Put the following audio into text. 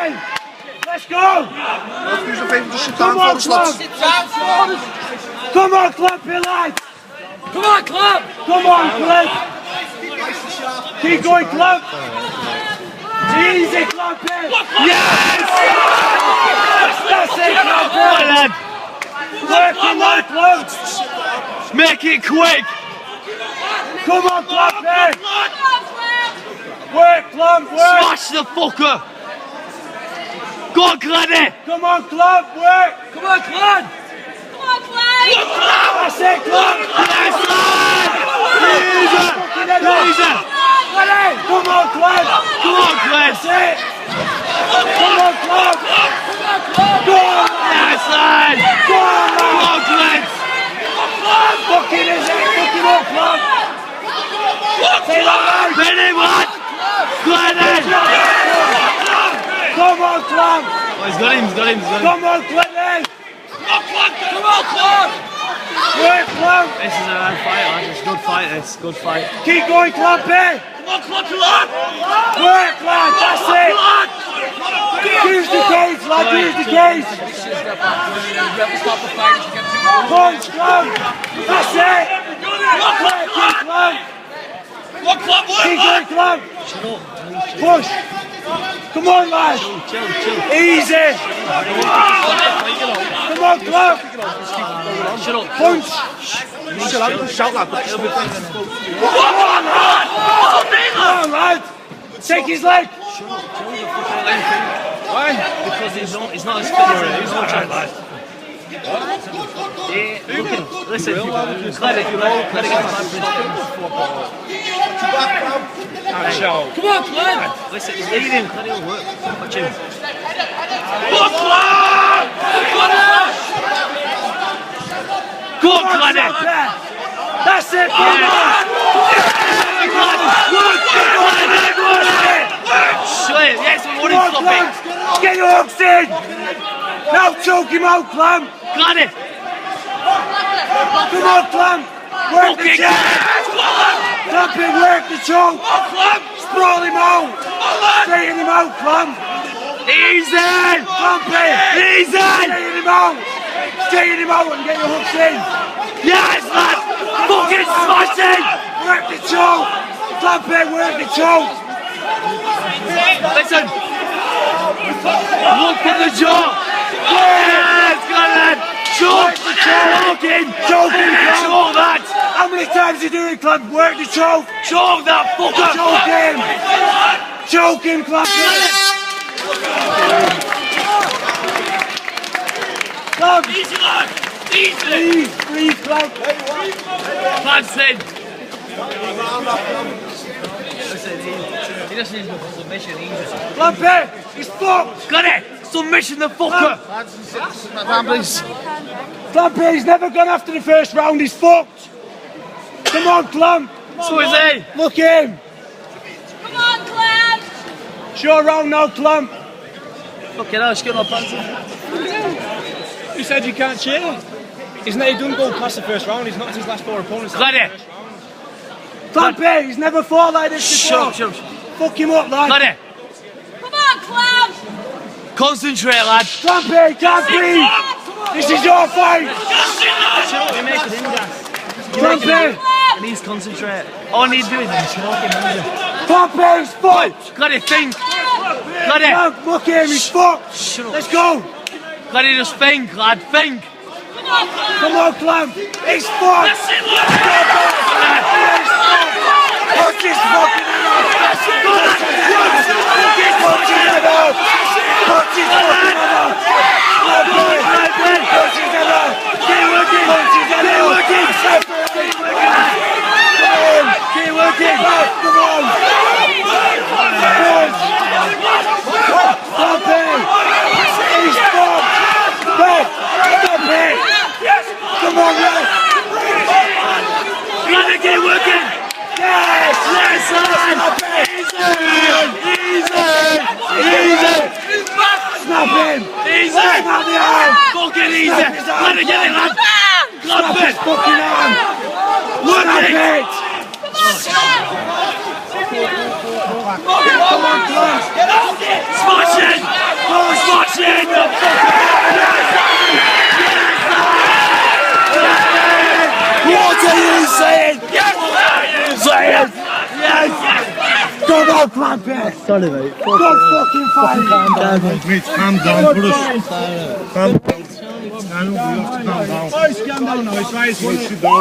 in. Let's go. Come on, club. Come on, club, lad. Come on, club. Come on, club. Keep going, club. Easy, club. Yes. That's it, club. Lad. Working that, club. Make it quick. Come on, club. Work, club, work. Smash the fucker. Go on, Glenny. Come on, club, work. Come on, club. Come on, play! That's it, club. Yes, lad. Easy. Easy. Come on, club. Come on, Glenn. That's it. Come on, club. Go on, Yes, lad. go on, Come on, Glenn. fucking is it? Fucking up, club. Say that right. Benny, what? Glenny. Come on, club. Oh, he's got him. Come on, Glenny. Come on, club. Work, club. This is a hard fight, lad. It's a good fight, this. Good fight. Keep going, club, Come on, club, lad. Work, lad. That's it. Use the cage, lad. Use the cage. Punch, club. That's it. Work, club. Keep going, club. Push. Come on, lad. Chill. Easy. Come on, club. Shut up. Punch. Come on, lad. Take his leg. Why? Because he's not a spinner. He's not trying to. Look at him. Listen, Cleddy, get Come on, Cled. Listen, he's leading. Cleddy will work. Watch him. Go on, Cleddy. That's it, come on. Yes, we want Come on, to Clem. stop it. Get your hooks in. Now choke him out, Clem. Cleddy. Come on, Clem. Work the choke. Clamp him, work the choke. Sprawl him out. Straighten him out, Clem. Easy. Clamp him. Easy. Straighten him out. Straighten him out and get your hooks in. Yes, lad. Fucking smash him. Work the choke. Clamp him, work the choke. Listen. Look for the jaw. Yes, good lad. Choke. Choke him. Choke him, Clem. Choke that. How many times you do it, Clem? Work the choke. Choke that fucker. Choke him. Choke him, Clem. Clem. Easy, lad. Easy. Breathe, Clem. That's it. Listen, he just needs a submission. Clem, he's fucked. Got it. Submission the fucker. Clem, he's never gone after the first round. He's fucked. Come on, Clem. So is he. Look at him. Come on, Clem. Show round now, Clem. Fucking hell, she's got no pants on. You said you can't cheer. Isn't he done go past the first round? He's knocked his last four opponents out. Got it. Clem, he's never fought like this before. Shut up. Fuck him up, lad. Got it. Come on, Clem. Concentrate, lad. Clem, can't breathe. This is your fight. Shut up, you're making him gas. Clem, He needs to concentrate. All I need to do is choke him. Clem, he's fucked. Got it, think. Got it. Clem, look at him, he's fucked. Shut up. Let's go. Got it, just think, lad. Think. Come on, Clem. Come on, Clem. He's fucked. That's it, lad. He's fucked. Punch his fucking head off. Punch his head off. Punch his head off. Punch his fucking head off. Punch his head off. Keep working. Punch his head off. Keep working. Come on. Keep working. Come on. Punch. Stop him. He's fucked. Stop. Stop him. Come on, Ralph. Gotta keep working. Yes. Yes, lad. Easy. Snap him. Easy. Snap the arm. Fucking easy. Let it get it, lad. Snap Grab his it. fucking arm. Snap it. Come on, Clem. Come on, Clem. Smash it. Come on, clamp it! Sorry, mate. Go fucking fight! Calm down, mate. Mate, calm down for us. Calm down. Calm down. We have to calm down. Boys, calm down now. It's right. Sit down.